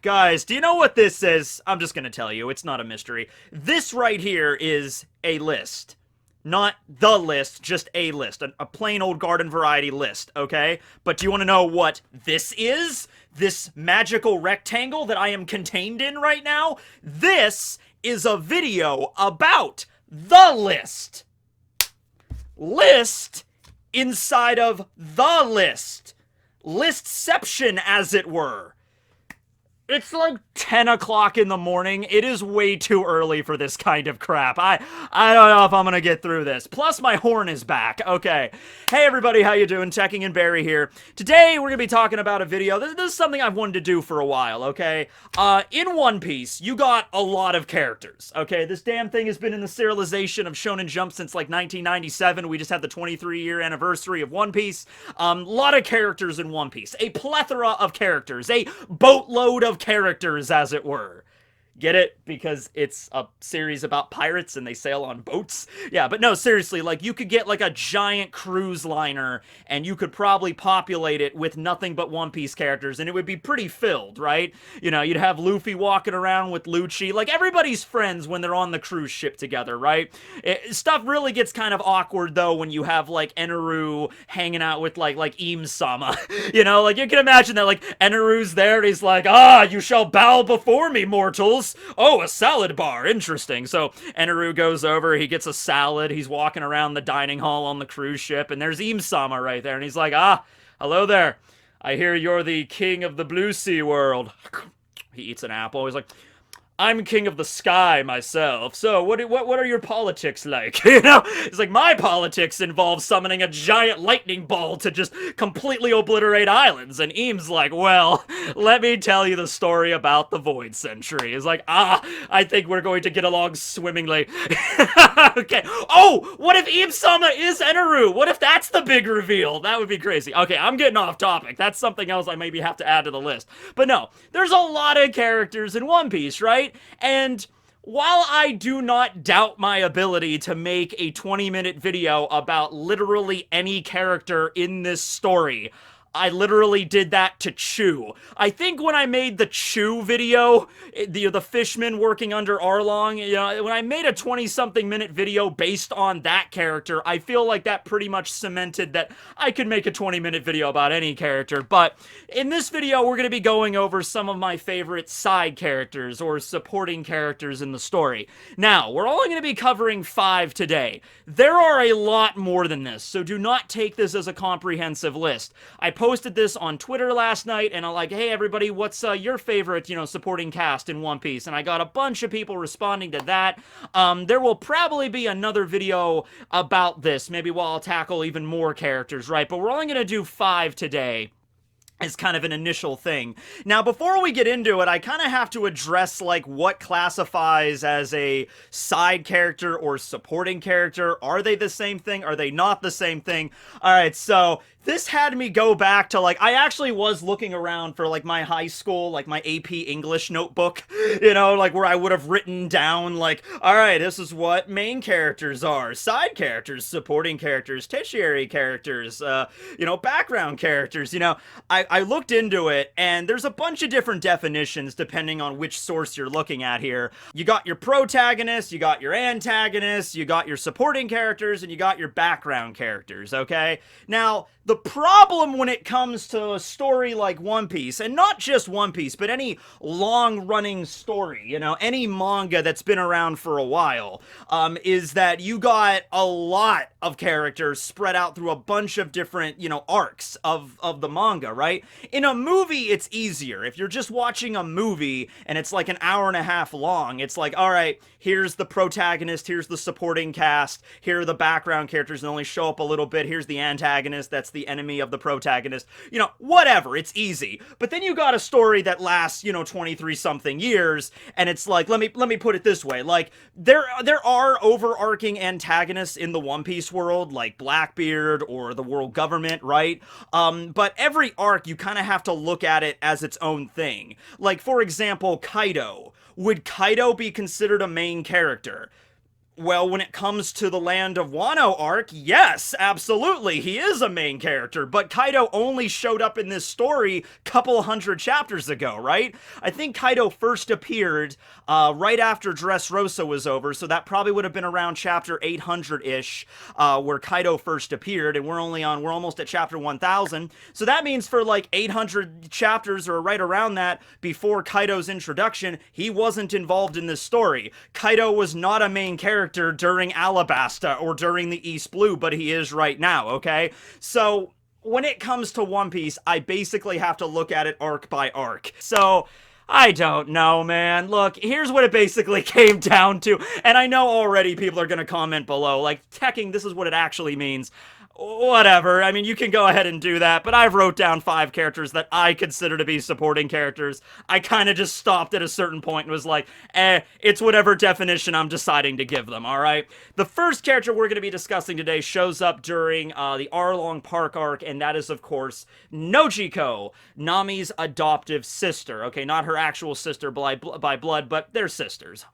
Guys, do you know what this is? I'm just gonna tell you, it's not a mystery. This right here is a list. Not the list, just a list. A plain old garden variety list, okay? But do you want to know what this is? This magical rectangle that I am contained in right now? This is a video about the list. List inside of the list. Listception, as it were. It's like 10 o'clock in the morning. It is way too early for this kind of crap. I don't know if I'm gonna get through this. Plus, my horn is back. Okay. Hey, everybody. How you doing? Tekking and Barry here. Today, we're gonna be talking about a video. This is something I've wanted to do for a while, okay? In One Piece, you got a lot of characters, okay? This damn thing has been in the serialization of Shonen Jump since, like, 1997. We just had the 23-year anniversary of One Piece. A lot of characters in One Piece. A plethora of characters. A boatload of characters, as it were. Get it? Because it's a series about pirates and they sail on boats? Yeah, but no, seriously, like, you could get, like, a giant cruise liner and you could probably populate it with nothing but One Piece characters and it would be pretty filled, right? You know, you'd have Luffy walking around with Lucci. Like, everybody's friends when they're on the cruise ship together, right? Stuff really gets kind of awkward, though, when you have, like, Eneru hanging out with, like Im-sama. You know, like, you can imagine that, like, Eneru's there and he's like, you shall bow before me, mortals. Oh, a salad bar. Interesting. So Eneru goes over, he gets a salad, he's walking around the dining hall on the cruise ship, and there's Im-sama right there, and he's like, hello there. I hear you're the king of the Blue Sea world. He eats an apple. He's like, I'm king of the sky myself, so what are your politics like? You know, it's like, my politics involve summoning a giant lightning ball to just completely obliterate islands, and Eames like, well, let me tell you the story about the Void Century. It's like, I think we're going to get along swimmingly. Okay, what if Eames-sama is Eneru? What if that's the big reveal? That would be crazy. Okay, I'm getting off topic. That's something else I maybe have to add to the list. But no, there's a lot of characters in One Piece, right? And while I do not doubt my ability to make a 20-minute video about literally any character in this story, I literally did that to Chew. I think when I made the Chew video, the fisherman working under Arlong, you know, when I made a 20-something minute video based on that character, I feel like that pretty much cemented that I could make a 20-minute video about any character. But in this video, we're going to be going over some of my favorite side characters or supporting characters in the story. Now, we're only going to be covering 5 today. There are a lot more than this, so do not take this as a comprehensive list. I posted this on Twitter last night, and I'm like, hey, everybody, what's your favorite, supporting cast in One Piece? And I got a bunch of people responding to that. There will probably be another video about this, maybe while I'll tackle even more characters, right? But we're only going to do 5 today as kind of an initial thing. Now, before we get into it, I kind of have to address, like, what classifies as a side character or supporting character. Are they the same thing? Are they not the same thing? Alright, so this had me go back to, like, I actually was looking around for, like, my high school, like, my AP English notebook, like, where I would have written down, like, alright, this is what main characters are, side characters, supporting characters, tertiary characters, background characters, I looked into it, and there's a bunch of different definitions depending on which source you're looking at here. You got your protagonist, you got your antagonist, you got your supporting characters, and you got your background characters, okay? Now, the problem when it comes to a story like One Piece, and not just One Piece, but any long-running story, any manga that's been around for a while, is that you got a lot of characters spread out through a bunch of different, arcs of the manga, right? In a movie, it's easier. If you're just watching a movie and it's like an hour and a half long, it's like, all right, here's the protagonist, here's the supporting cast, here are the background characters that only show up a little bit, here's the antagonist, that's the enemy of the protagonist, whatever, it's easy. But then you got a story that lasts, 23-something years, and it's like, let me put it this way, like, there are overarching antagonists in the One Piece world, like Blackbeard or the world government, right? But every arc, you kind of have to look at it as its own thing. Like, for example, Kaido. Would Kaido be considered a main character? Well, when it comes to the Land of Wano arc, yes, absolutely, he is a main character, but Kaido only showed up in this story a couple hundred chapters ago, right? I think Kaido first appeared right after Dressrosa was over, so that probably would have been around chapter 800-ish, where Kaido first appeared, and we're almost at chapter 1000, so that means for like 800 chapters, or right around that, before Kaido's introduction, he wasn't involved in this story. Kaido was not a main character during Alabasta or during the East Blue, but he is right now, okay? So when it comes to One Piece, I basically have to look at it arc by arc. So I don't know, man. Look, here's what it basically came down to, and I know already people are gonna comment below, like, Tekking, this is what it actually means. Whatever, I mean, you can go ahead and do that, but I've wrote down 5 characters that I consider to be supporting characters. I kind of just stopped at a certain point and was like, it's whatever definition I'm deciding to give them, alright? The first character we're going to be discussing today shows up during the Arlong Park arc, and that is, of course, Nochiko, Nami's adoptive sister. Okay, not her actual sister by blood, but they're sisters.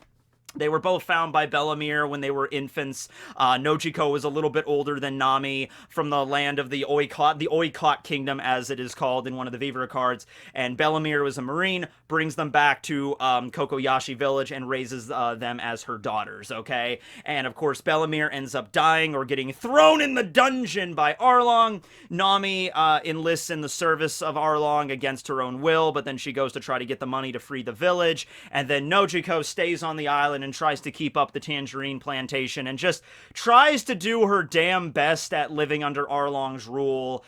They were both found by Bellemere when they were infants. Nochiko was a little bit older than Nami, from the land of the Oikot Kingdom, as it is called in one of the Vivre cards. And Bellemere was a marine, brings them back to Kokoyashi village and raises them as her daughters, okay? And of course, Bellemere ends up dying or getting thrown in the dungeon by Arlong. Nami enlists in the service of Arlong against her own will, but then she goes to try to get the money to free the village. And then Nochiko stays on the island and tries to keep up the Tangerine Plantation and just tries to do her damn best at living under Arlong's rule,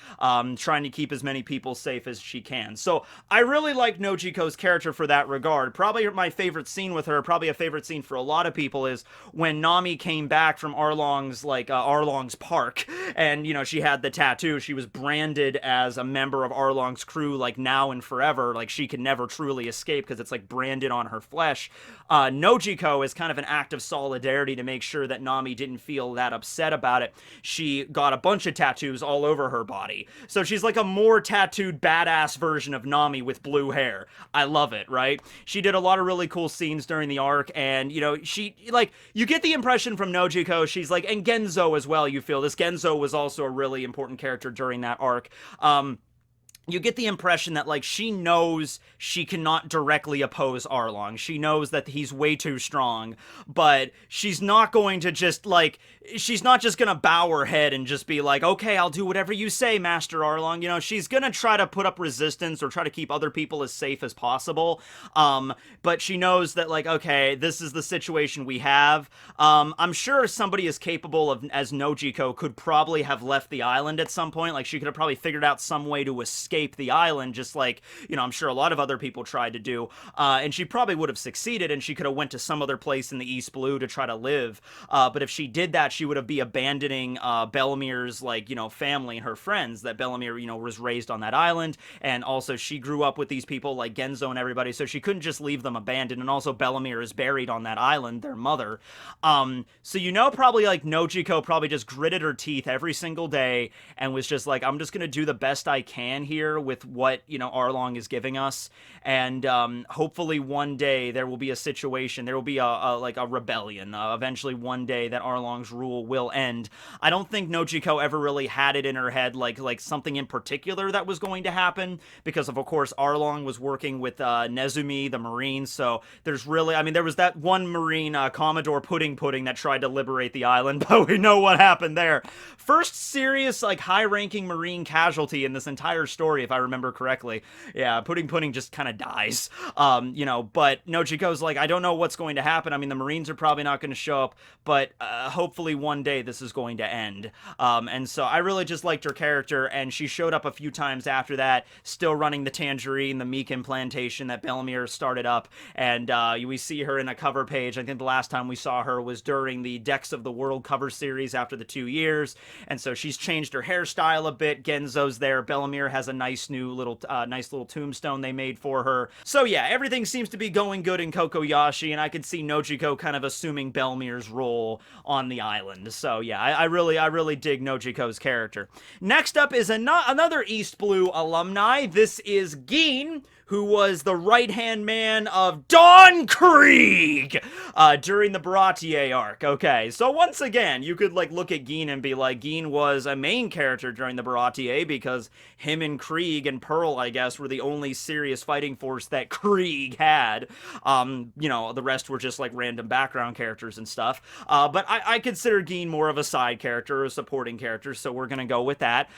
trying to keep as many people safe as she can. So I really like Nochiko's character for that regard. Probably my favorite scene with her, probably a favorite scene for a lot of people, is when Nami came back from Arlong's, Arlong's park, and, you know, she had the tattoo. She was branded as a member of Arlong's crew, like, now and forever. Like, she could never truly escape because it's, like, branded on her flesh. Nochiko, as kind of an act of solidarity to make sure that Nami didn't feel that upset about it, she got a bunch of tattoos all over her body. So she's like a more tattooed badass version of Nami with blue hair. I love it, right? She did a lot of really cool scenes during the arc, and, you know, she, like, you get the impression from Nochiko, she's like, and Genzo as well, you feel this. Genzo was also a really important character during that arc. You get the impression that, like, she knows she cannot directly oppose Arlong. She knows that he's way too strong, but she's not going to just, like, she's not just gonna bow her head and just be like, okay, I'll do whatever you say, Master Arlong. You know, she's gonna try to put up resistance or try to keep other people as safe as possible. But she knows that, like, okay, this is the situation we have. I'm sure somebody as capable of as Nochiko could probably have left the island at some point. Like, she could have probably figured out some way to escape the island, just like, you know, I'm sure a lot of other people tried to do, and she probably would have succeeded, and she could have went to some other place in the East Blue to try to live, but if she did that, she would have been abandoning Bellemere's, like, you know, family and her friends, that Bellemere, you know, was raised on that island, and also she grew up with these people like Genzo and everybody, so she couldn't just leave them abandoned, and also Bellemere is buried on that island, their mother. So, you know, probably, like, Nochiko probably just gritted her teeth every single day and was just like, I'm just gonna do the best I can here with what, you know, Arlong is giving us, and hopefully one day there will be a situation, there will be a rebellion, eventually one day that Arlong's rule will end. I don't think Nochiko ever really had it in her head, like something in particular that was going to happen, because of course Arlong was working with Nezumi, the Marine, so there's really, I mean, there was that one Marine, Commodore Pudding that tried to liberate the island, but we know what happened there. First serious, like, high-ranking Marine casualty in this entire story, if I remember correctly. Yeah, Pudding just kind of dies. You know, but Nochiko's like, I don't know what's going to happen. I mean, the Marines are probably not going to show up, but hopefully one day this is going to end. And so I really just liked her character, and she showed up a few times after that, still running the Tangerine, the Meekin plantation that Bellemere started up, and we see her in a cover page. I think the last time we saw her was during the Decks of the World cover series after the 2 years, and so she's changed her hairstyle a bit. Genzo's there. Bellemere has a nice new little tombstone they made for her. So yeah, everything seems to be going good in Kokoyashi, and I could see Nochiko kind of assuming Bellemere's role on the island. So yeah, I really dig Nochiko's character. Next up is another East Blue alumni. This is Gin, who was the right-hand man of Don Krieg during the Baratier arc. Okay, so once again, you could like look at Gin and be like, Gin was a main character during the Baratier because him and Krieg and Pearl, I guess, were the only serious fighting force that Krieg had. You know, the rest were just like random background characters and stuff. But I consider Gin more of a side character, a supporting character, so we're gonna go with that.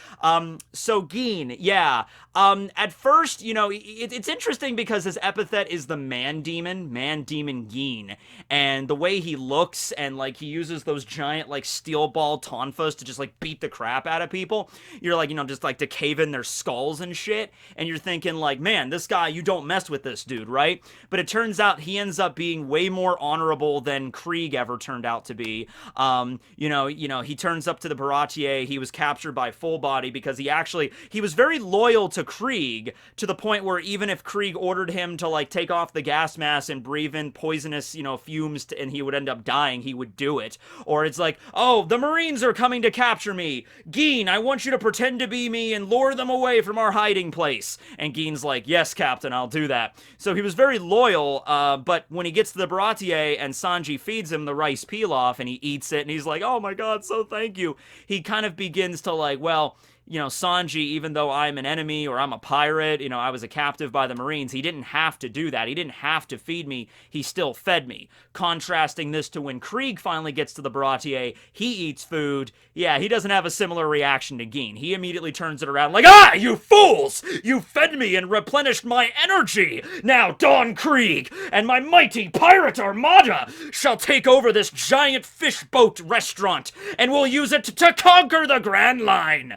So Gin, yeah. At first, you know, it's interesting because his epithet is the Man Demon Gin, and the way he looks and like he uses those giant like steel ball tonfas to just like beat the crap out of people. You're like, you know, just like to cave in their skulls and shit, and you're thinking like, man, this guy, you don't mess with this dude, right? But it turns out he ends up being way more honorable than Krieg ever turned out to be. You know, he turns up to the Baratier. He was captured by Full Body because he was very loyal to Krieg, to the point where even if Krieg ordered him to like take off the gas mask and breathe in poisonous, you know, fumes and he would end up dying, he would do it. Or it's like, oh, the Marines are coming to capture me. Gin, I want you to pretend to be me and lure them away from our hiding place. And Gin's like, yes, Captain, I'll do that. So he was very loyal, but when he gets to the Baratier and Sanji feeds him the rice pilaf and he eats it and he's like, oh my god, so thank you. He kind of begins to like, well, you know, Sanji, even though I'm an enemy or I'm a pirate, you know, I was a captive by the Marines, he didn't have to do that. He didn't have to feed me. He still fed me. Contrasting this to when Krieg finally gets to the Baratier, he eats food. Yeah, he doesn't have a similar reaction to Gin. He immediately turns it around like, ah, you fools! You fed me and replenished my energy! Now Don Krieg and my mighty pirate armada shall take over this giant fish boat restaurant and we'll use it to conquer the Grand Line!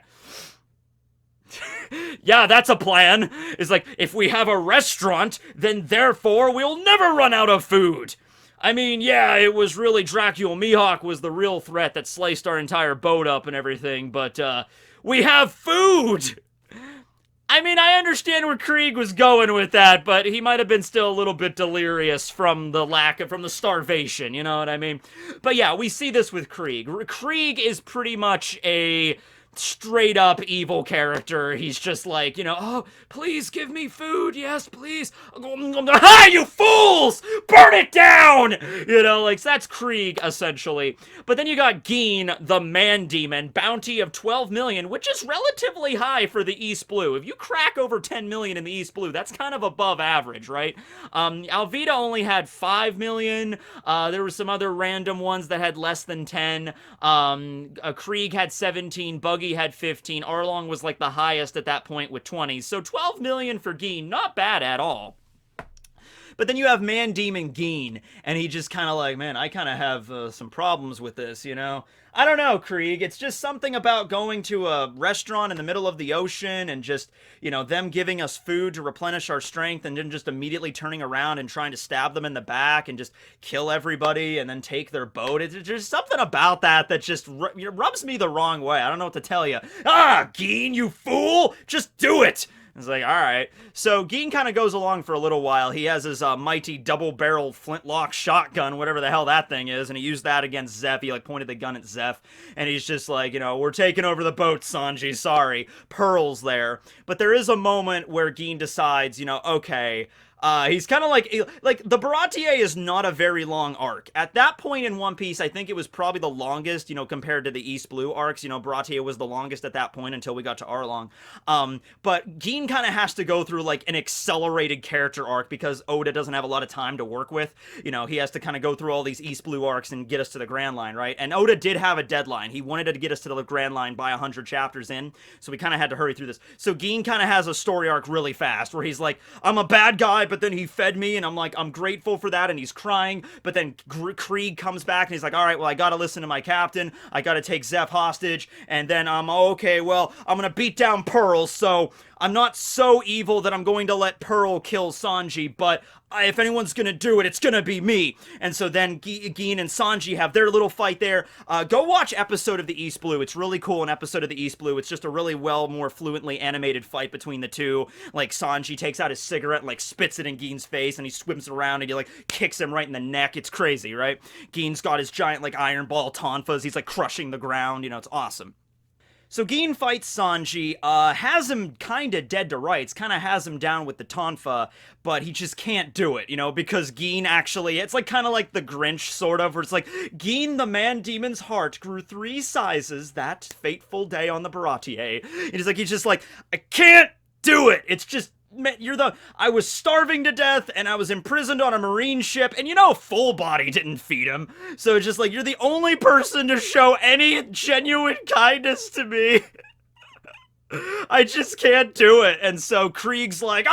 Yeah, that's a plan. It's like, if we have a restaurant, then therefore we'll never run out of food. I mean, yeah, it was really Dracula Mihawk was the real threat that sliced our entire boat up and everything, but, we have food! I mean, I understand where Krieg was going with that, but he might have been still a little bit delirious from the starvation, you know what I mean? But yeah, we see this with Krieg. Krieg is pretty much a straight up evil character. He's just like, you know, oh, please give me food, yes, please. Ha, you fools! Burn it down! You know, like, that's Krieg, essentially. But then you got Gin, the Man Demon, bounty of 12 million, which is relatively high for the East Blue. If you crack over 10 million in the East Blue, that's kind of above average, right? Alvida only had 5 million. There were some other random ones that had less than 10. Krieg had 17, Buggy had 15, Arlong was like the highest at that point with 20, so 12 million for Gin, not bad at all. But then you have Man Demon Gin, and he just kind of like, man, I kind of have some problems with this, you know? I don't know, Krieg, it's just something about going to a restaurant in the middle of the ocean and just, you know, them giving us food to replenish our strength and then just immediately turning around and trying to stab them in the back and just kill everybody and then take their boat. It's just something about that just rubs me the wrong way. I don't know what to tell you. Ah, Gin, you fool! Just do it! It's like, alright. So Gin kind of goes along for a little while. He has his mighty double-barreled flintlock shotgun, whatever the hell that thing is, and he used that against Zeph. He, like, pointed the gun at Zeph, and he's just like, you know, we're taking over the boat, Sanji, sorry. Pearl's there. But there is a moment where Gin decides, you know, okay, he's kind of like, the Baratier is not a very long arc. At that point in One Piece, I think it was probably the longest, you know, compared to the East Blue arcs. You know, Baratier was the longest at that point until we got to Arlong. But Gin kind of has to go through, like, an accelerated character arc because Oda doesn't have a lot of time to work with. You know, he has to kind of go through all these East Blue arcs and get us to the Grand Line, right? And Oda did have a deadline. He wanted to get us to the Grand Line by 100 chapters in, so we kind of had to hurry through this. So Gin kind of has a story arc really fast where he's like, I'm a bad guy, but then he fed me, and I'm like, I'm grateful for that, and he's crying, but then Krieg comes back, and he's like, alright, well, I gotta listen to my captain, I gotta take Zeph hostage, and then I'm, okay, well, I'm gonna beat down Pearl, so I'm not so evil that I'm going to let Pearl kill Sanji, but if anyone's gonna do it, it's gonna be me. And so then Gin and Sanji have their little fight there. Go watch Episode of the East Blue. It's really cool, an Episode of the East Blue. It's just a really more fluently animated fight between the two. Like, Sanji takes out his cigarette and, like, spits it in Gin's face, and he swims around, and he, like, kicks him right in the neck. It's crazy, right? Gin's got his giant, like, iron ball tonfas. He's, like, crushing the ground. You know, it's awesome. So Gin fights Sanji, has him kinda dead to rights, kinda has him down with the tonfa, but he just can't do it, because Gin actually, it's like kinda like the Grinch, sort of, where it's like, Gin the man-demon's heart grew 3 sizes that fateful day on the Baratier. He's just like, I can't do it! It's just, I was starving to death, and I was imprisoned on a marine ship, and Full Body didn't feed him. So it's just like, you're the only person to show any genuine kindness to me. I just can't do it. And so Krieg's like,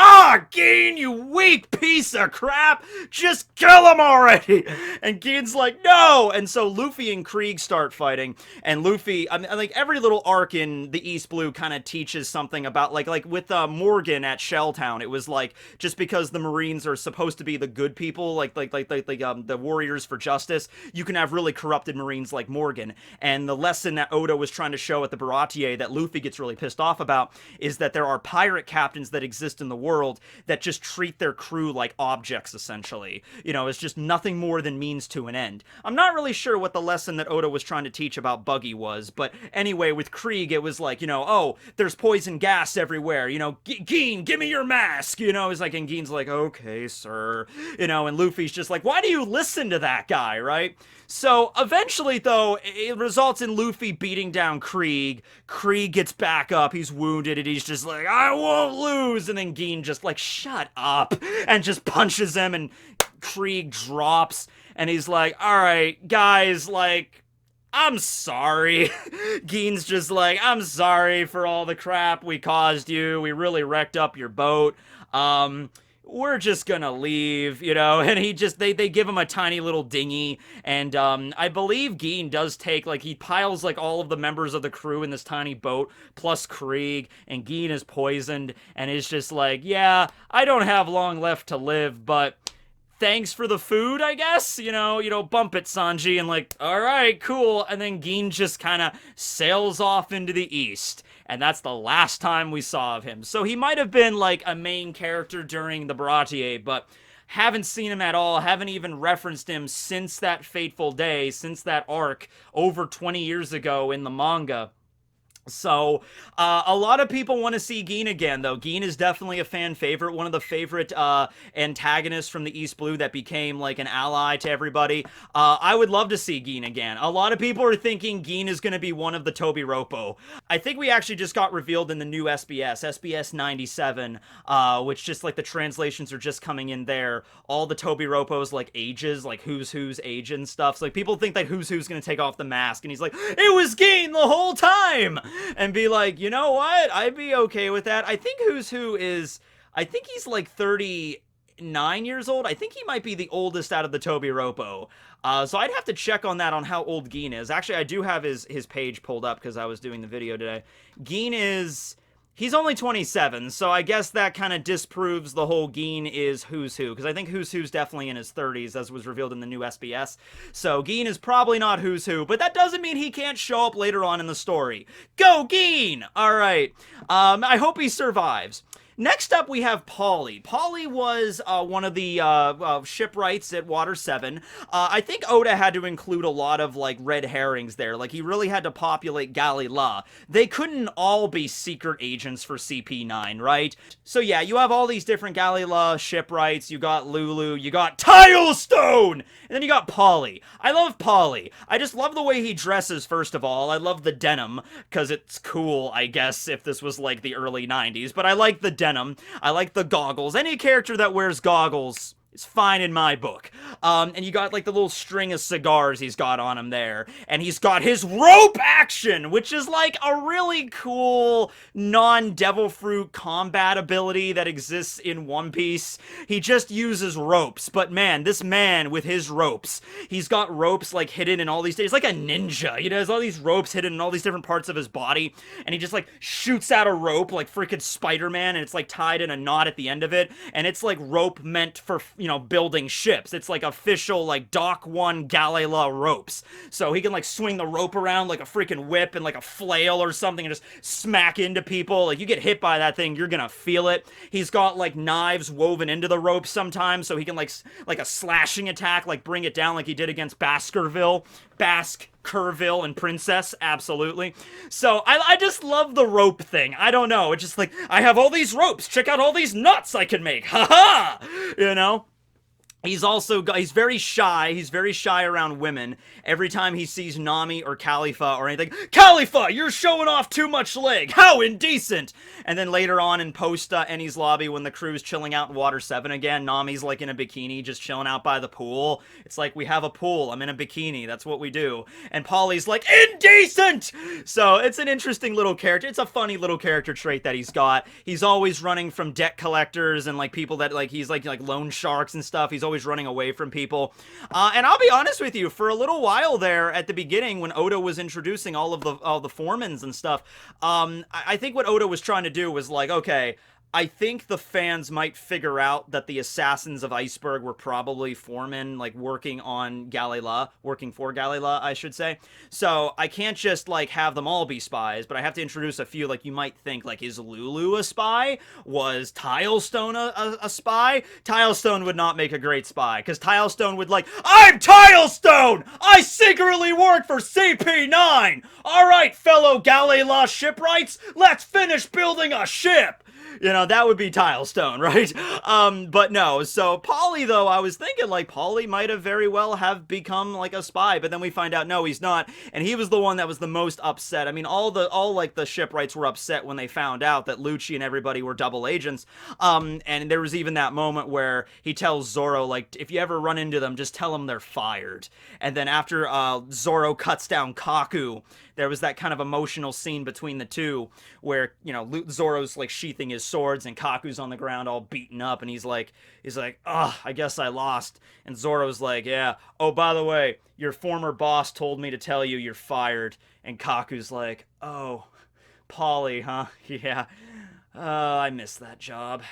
Gin, you weak piece of crap! Just kill him already! And Gin's like, no! And so Luffy and Krieg start fighting, and Luffy, like, every little arc in the East Blue kind of teaches something about, like with Morgan at Shelltown, it was like, just because the Marines are supposed to be the good people, like the warriors for justice, you can have really corrupted Marines like Morgan. And the lesson that Oda was trying to show at the Baratier that Luffy gets really pissed off about is that there are pirate captains that exist in the world that just treat their crew like objects, essentially. It's just nothing more than means to an end. I'm not really sure what the lesson that Oda was trying to teach about Buggy was, but anyway, with Krieg, it was like, there's poison gas everywhere, Gin, give me your mask, it's like, and Gin's like, okay, sir, and Luffy's just like, why do you listen to that guy, right? So, eventually, though, it results in Luffy beating down Krieg. Krieg gets back up, he's wounded, and he's just like, I won't lose! And then Gin just like, shut up! And just punches him, and Krieg drops, and he's like, alright, guys, like, I'm sorry. Gin's just like, I'm sorry for all the crap we caused you, we really wrecked up your boat, we're just gonna leave, and they give him a tiny little dinghy, and, I believe Gin does take, like, he piles, like, all of the members of the crew in this tiny boat, plus Krieg, and Gin is poisoned, and is just like, yeah, I don't have long left to live, but thanks for the food, I guess, bump it, Sanji, and like, alright, cool, and then Gin just kinda sails off into the east. And that's the last time we saw of him. So he might have been, like, a main character during the Baratier, but haven't seen him at all, haven't even referenced him since that fateful day, since that arc over 20 years ago in the manga. So, a lot of people want to see Gin again, though. Gin is definitely a fan favorite, one of the favorite, antagonists from the East Blue that became, like, an ally to everybody. I would love to see Gin again. A lot of people are thinking Gin is going to be one of the Tobiropo. I think we actually just got revealed in the new SBS 97, which just, like, the translations are just coming in there. All the Tobiropo's, like, ages, like, who's age and stuff. So, like, people think that who's going to take off the mask, and he's like, it was Gin the whole time! And be like, you know what? I'd be okay with that. I think I think he's like 39 years old. I think he might be the oldest out of the Tobiropo. So I'd have to check on that, on how old Gin is. Actually, I do have his page pulled up because I was doing the video today. He's only 27, so I guess that kind of disproves the whole Gin is who's who, because I think who's definitely in his 30s, as was revealed in the new SBS. So Gin is probably not who's who, but that doesn't mean he can't show up later on in the story. Go Gin! Alright, I hope he survives. Next up, we have Paulie. Paulie was one of the shipwrights at Water 7. I think Oda had to include a lot of, like, red herrings there. Like, he really had to populate Galila. They couldn't all be secret agents for CP9, right? So yeah, you have all these different Galila shipwrights. You got Lulu. You got Tilestone! And then you got Paulie. I love Paulie. I just love the way he dresses, first of all. I love the denim, because it's cool, I guess, if this was, like, the early 90s. But I like the denim. I like the goggles. Any character that wears goggles is fine in my book. And you got, like, the little string of cigars he's got on him there. And he's got his rope action, which is, like, a really cool non-Devil Fruit combat ability that exists in One Piece. He just uses ropes. But, man, this man with his ropes, he's got ropes, like, hidden in all these... He's like a ninja. He has all these ropes hidden in all these different parts of his body. And he just, like, shoots out a rope like freaking Spider-Man, and it's, like, tied in a knot at the end of it. And it's, like, rope meant for, building ships. It's like official, like, Dock 1 Galila ropes. So he can, like, swing the rope around like a freaking whip and, like, a flail or something and just smack into people. Like, you get hit by that thing, you're gonna feel it. He's got, like, knives woven into the ropes sometimes, so he can, like a slashing attack, like, bring it down like he did against Baskerville. Kerrville and Princess, absolutely. So I just love the rope thing. I don't know. It's just like, I have all these ropes. Check out all these nuts I can make. Ha ha! You know? He's very shy. He's very shy around women. Every time he sees Nami or Khalifa or anything, Khalifa, you're showing off too much leg. How indecent! And then later on in post Ennie's lobby, when the crew's chilling out in Water 7 again, Nami's like in a bikini, just chilling out by the pool. It's like, we have a pool. I'm in a bikini. That's what we do. And Paulie's like, indecent! So it's an interesting little character. It's a funny little character trait that he's got. He's always running from debt collectors and like people that like he's like loan sharks and stuff. He's always running away from people. And I'll be honest with you, for a little while there at the beginning when Oda was introducing all of the foremans and stuff, I think what Oda was trying to do was like, okay, I think the fans might figure out that the assassins of Iceberg were probably foremen, like, working for Galila, I should say. So, I can't just, like, have them all be spies, but I have to introduce a few, like, you might think, like, is Lulu a spy? Was Tilestone a spy? Tilestone would not make a great spy, because Tilestone would, like, I'm Tilestone! I secretly work for CP9! Alright, fellow Galila shipwrights, let's finish building a ship! You know, that would be Tilestone, right? But no, so Paulie, though, I was thinking, like, Paulie might have very well have become, like, a spy, but then we find out, no, he's not, and he was the one that was the most upset. I mean, all the shipwrights were upset when they found out that Lucci and everybody were double agents, and there was even that moment where he tells Zoro, like, if you ever run into them, just tell them they're fired. And then after, Zoro cuts down Kaku, there was that kind of emotional scene between the two where, you know, Zoro's, like, sheathing his swords and Kaku's on the ground all beaten up and he's like, ugh, I guess I lost. And Zoro's like, yeah, oh, by the way, your former boss told me to tell you you're fired. And Kaku's like, oh, Paulie, huh? Yeah. I missed that job.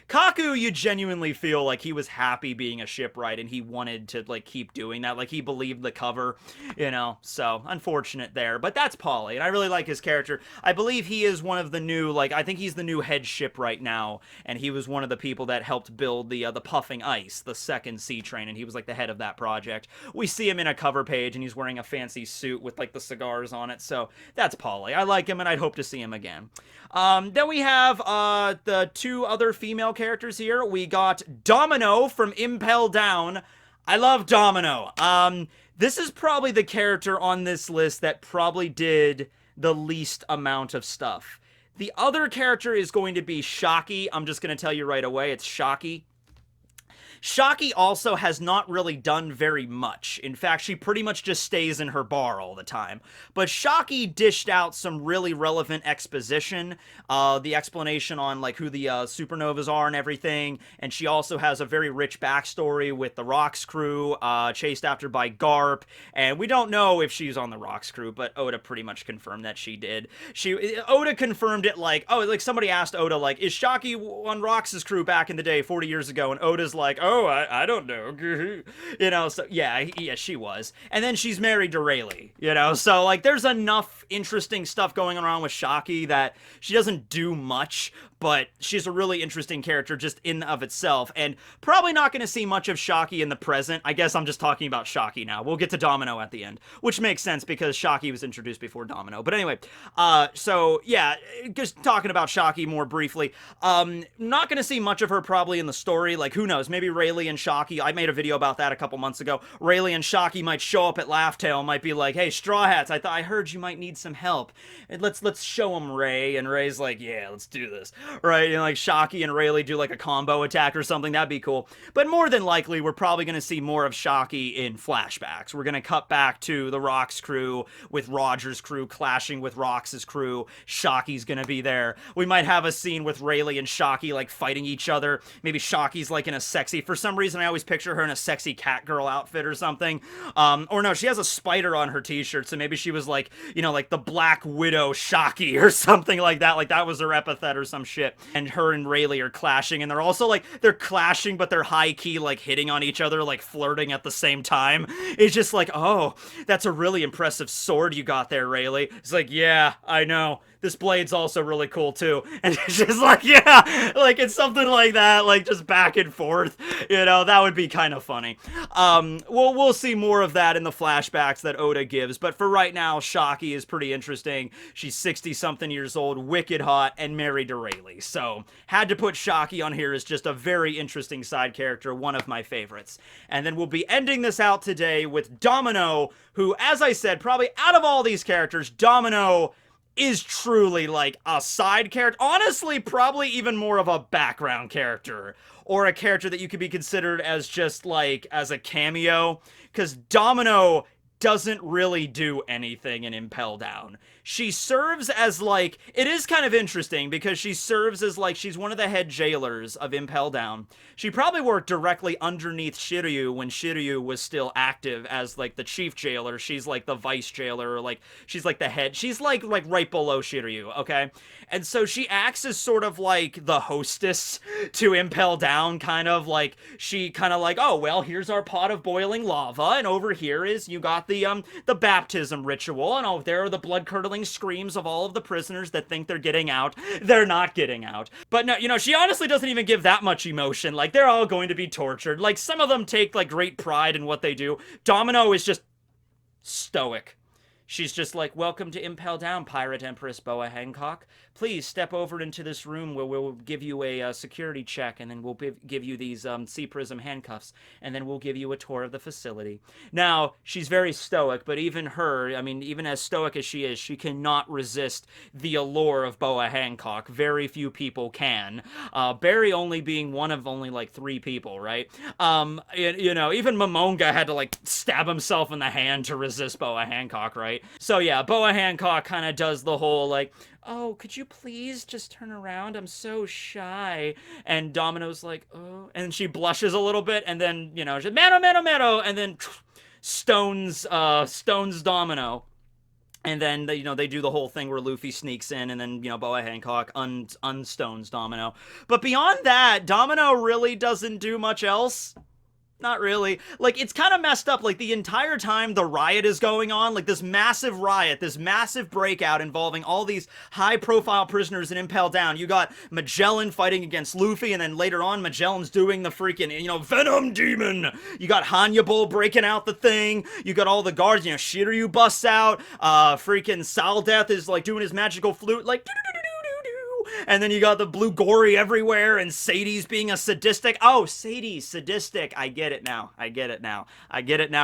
Kaku, you genuinely feel like he was happy being a shipwright and he wanted to, like, keep doing that. Like, he believed the cover, you know, so unfortunate there. But that's Paulie, and I really like his character. I believe he is one of the new, like, I think he's the new head shipwright now, and he was one of the people that helped build the Puffing Ice, the second sea train, and he was, like, the head of that project. We see him in a cover page, and he's wearing a fancy suit with, like, the cigars on it, so that's Paulie. I like him, and I'd hope to see him again. Then we have the two other female characters here. We got Domino from Impel Down. I love Domino. This is probably the character on this list that probably did the least amount of stuff. The other character is going to be Shocky. I'm just going to tell you right away, it's Shocky. Shocky also has not really done very much. In fact, she pretty much just stays in her bar all the time. But Shocky dished out some really relevant exposition, the explanation on, like, who the supernovas are and everything, and she also has a very rich backstory with the Rocks crew, chased after by Garp, and we don't know if she's on the Rocks crew, but Oda pretty much confirmed that she did. Oda confirmed it like, oh, like somebody asked Oda, like, is Shocky on Rocks' crew back in the day, 40 years ago, and Oda's like, oh, I don't know. You know, so yeah, she was. And then she's married to Rayleigh, you know, so like there's enough interesting stuff going on with Shocky that she doesn't do much, but she's a really interesting character just in of itself, and probably not going to see much of Shocky in the present. I guess I'm just talking about Shocky now. We'll get to Domino at the end, which makes sense because Shocky was introduced before Domino. But anyway, so yeah, just talking about Shocky more briefly. Not going to see much of her probably in the story. Like, who knows? Maybe Rayleigh and Shocky, I made a video about that a couple months ago. Rayleigh and Shocky might show up at Laugh Tale, might be like, hey, Straw Hats, I heard you might need some help. And let's show them Ray. And Ray's like, yeah, let's do this. Right? And like Shocky and Rayleigh do like a combo attack or something. That'd be cool. But more than likely, we're probably going to see more of Shocky in flashbacks. We're going to cut back to the Rocks crew with Roger's crew clashing with Rox's crew. Shocky's going to be there. We might have a scene with Rayleigh and Shocky like fighting each other. Maybe Shocky's like in a sexy, for some reason I always picture her in a sexy Catgirl outfit or something. Or no, she has a spider on her t-shirt, so maybe she was like, you know, like the Black Widow Shocky or something like that. Like that was her epithet or some shit. And her and Rayleigh are clashing, and they're also like, they're clashing, but they're high-key like hitting on each other, like flirting at the same time. It's just like, oh, that's a really impressive sword you got there, Rayleigh. It's like, yeah, I know. This blade's also really cool too. And it's just like, yeah, like it's something like that, like just back and forth. You know, that would be kind of funny. We'll see more of that in the flashbacks that Oda gives, but for right now, Shocky is pretty interesting. She's 60-something years old, wicked hot, and married to Rayleigh. So, had to put Shocky on here as just a very interesting side character, one of my favorites. And then we'll be ending this out today with Domino, who, as I said, probably out of all these characters, Domino is truly like a side character. Honestly, probably even more of a background character, or a character that you could be considered as just like as a cameo, because Domino doesn't really do anything in Impel Down. She serves as like, it is kind of interesting because she serves as like, she's one of the head jailers of Impel Down. She probably worked directly underneath Shiryu when Shiryu was still active as like the chief jailer. She's like the vice jailer, or like she's like the head. She's like right below Shiryu, okay? And so she acts as sort of like the hostess to Impel Down, kind of like, she kind of like, oh, well, here's our pot of boiling lava, and over here is, you got the baptism ritual, and oh, there are the blood-curdling screams of all of the prisoners that think they're getting out. They're not getting out. But no, you know, she honestly doesn't even give that much emotion. Like, they're all going to be tortured. Like, some of them take, like, great pride in what they do. Domino is just stoic. She's just like, welcome to Impel Down, Pirate Empress Boa Hancock. Please step over into this room where we'll give you a security check, and then we'll give you these Sea Prism handcuffs, and then we'll give you a tour of the facility. Now, she's very stoic, but even her, I mean, even as stoic as she is, she cannot resist the allure of Boa Hancock. Very few people can. Barry only being one of only, like, 3 people, right? You know, even Momonga had to, like, stab himself in the hand to resist Boa Hancock, right? So, yeah, Boa Hancock kind of does the whole, like, oh, could you please just turn around? I'm so shy. And Domino's like, oh, and she blushes a little bit, and then, you know, she's, mero, and then stones Domino. And then, you know, they do the whole thing where Luffy sneaks in, and then, you know, Boa Hancock unstones Domino. But beyond that, Domino really doesn't do much else. Not really. Like, it's kind of messed up. Like, the entire time the riot is going on, like, this massive riot, this massive breakout involving all these high-profile prisoners in Impel Down. You got Magellan fighting against Luffy, and then later on, Magellan's doing the freaking, you know, Venom Demon. You got Hannibal breaking out the thing. You got all the guards, you know, Shiryu busts out. Freaking Saldeth is, like, doing his magical flute, like, and then you got the blue gory everywhere, and Sadie's being a sadistic. Oh, Sadie's sadistic. I get it now. I get it now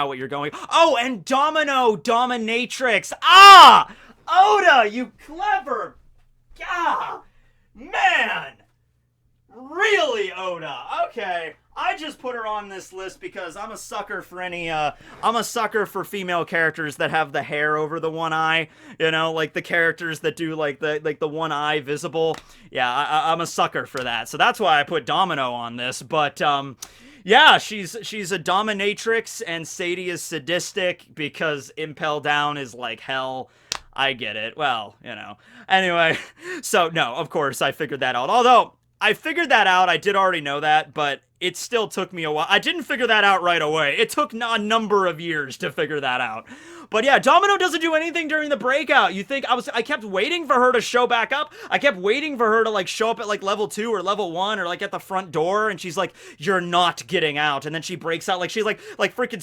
what you're going. Oh, and Domino, Dominatrix. Ah! Oda, you clever. Ah! Man! Really, Oda? Okay. I just put her on this list because I'm a sucker for I'm a sucker for female characters that have the hair over the one eye, you know, like the characters that do like the one eye visible. Yeah, I'm a sucker for that. So that's why I put Domino on this, but, yeah, she's a dominatrix, and Sadie is sadistic because Impel Down is like hell. I get it. Well, you know. Anyway, so no, of course I figured that out. Although, I figured that out, I did already know that, but it still took me a while. I didn't figure that out right away. It took a number of years to figure that out. But yeah, Domino doesn't do anything during the breakout. You think, I kept waiting for her to show back up. I kept waiting for her to like show up at like level 2 or level 1 or like at the front door, and she's like, you're not getting out. And then she breaks out like she's like freaking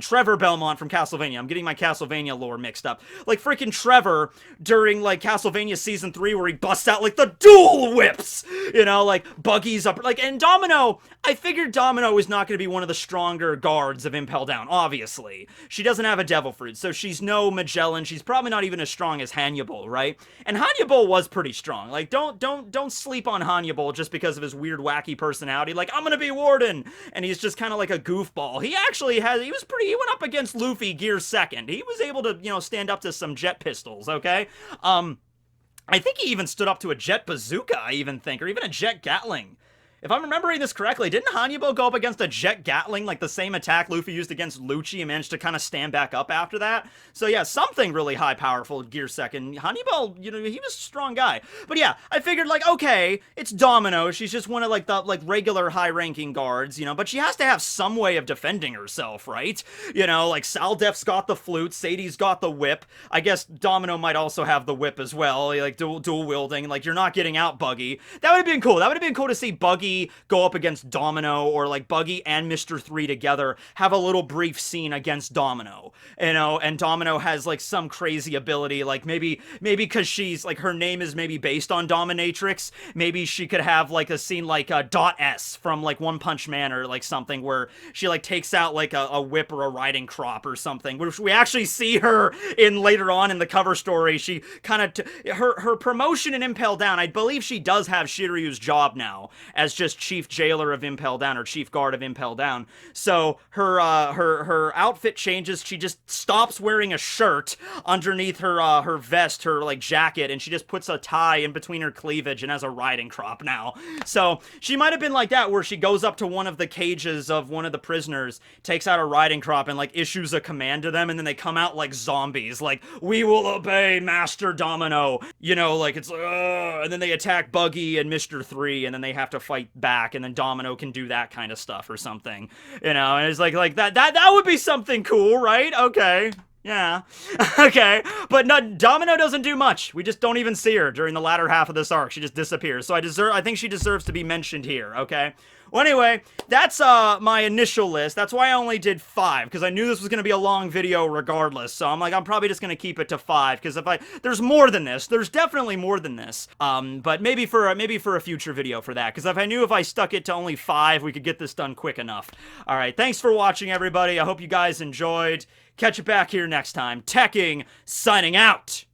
Trevor Belmont from Castlevania. I'm getting my Castlevania lore mixed up. Like freaking Trevor during like Castlevania Season 3 where he busts out like the dual whips. You know, like Buggy's up, like, and Domino, I figured Domino was not going to be one of the stronger guards of Impel Down, obviously. She doesn't have a devil fruit, so she's no Magellan. She's probably not even as strong as Hannibal, right? And Hannibal was pretty strong. Like, don't sleep on Hannibal just because of his weird, wacky personality. Like, I'm gonna be Warden, and he's just kind of like a goofball. He went up against Luffy Gear 2nd. He was able to, you know, stand up to some jet pistols, okay? I think he even stood up to a jet bazooka, I even think, or even a jet Gatling. If I'm remembering this correctly, didn't Hannibal go up against a jet Gatling, like the same attack Luffy used against Lucci, and managed to kind of stand back up after that? So yeah, something really high powerful Gear 2nd. Hannibal, you know, he was a strong guy. But yeah, I figured like, okay, it's Domino. She's just one of like the regular high-ranking guards, you know, but she has to have some way of defending herself, right? You know, like Saldef's got the flute, Sadie's got the whip. I guess Domino might also have the whip as well, like dual wielding. Like, you're not getting out Buggy. That would have been cool. That would have been cool to see Buggy Buggy go up against Domino, or like Buggy and Mr. 3 together have a little brief scene against Domino, you know, and Domino has like some crazy ability, like maybe because she's like, her name is maybe based on Dominatrix, maybe she could have like a scene like Dot S from like One Punch Man or like something, where she like takes out like a whip or a riding crop or something, which we actually see her in later on in the cover story. She kind of her promotion in Impel Down, I believe she does have Shiryu's job now as just chief jailer of Impel Down, or chief guard of Impel Down. So her outfit changes. She just stops wearing a shirt underneath her vest, her like jacket, and she just puts a tie in between her cleavage and has a riding crop now. So she might have been like that, where she goes up to one of the cages of one of the prisoners, takes out a riding crop, and like issues a command to them, and then they come out like zombies, like, "We will obey Master Domino," you know, like it's like, and then they attack Buggy and Mr. 3, and then they have to fight back, and then Domino can do that kind of stuff or something, you know, and it's like that would be something cool, right? Okay. Yeah. Okay. But no, Domino doesn't do much. We just don't even see her during the latter half of this arc. She just disappears. So I think she deserves to be mentioned here, okay? Well, anyway, that's my initial list. That's why I only did 5, because I knew this was going to be a long video regardless. So I'm like, I'm probably just going to keep it to 5, because there's more than this. There's definitely more than this. But maybe for a future video for that, because if I stuck it to only 5, we could get this done quick enough. All right, thanks for watching, everybody. I hope you guys enjoyed. Catch you back here next time. Tekking, signing out.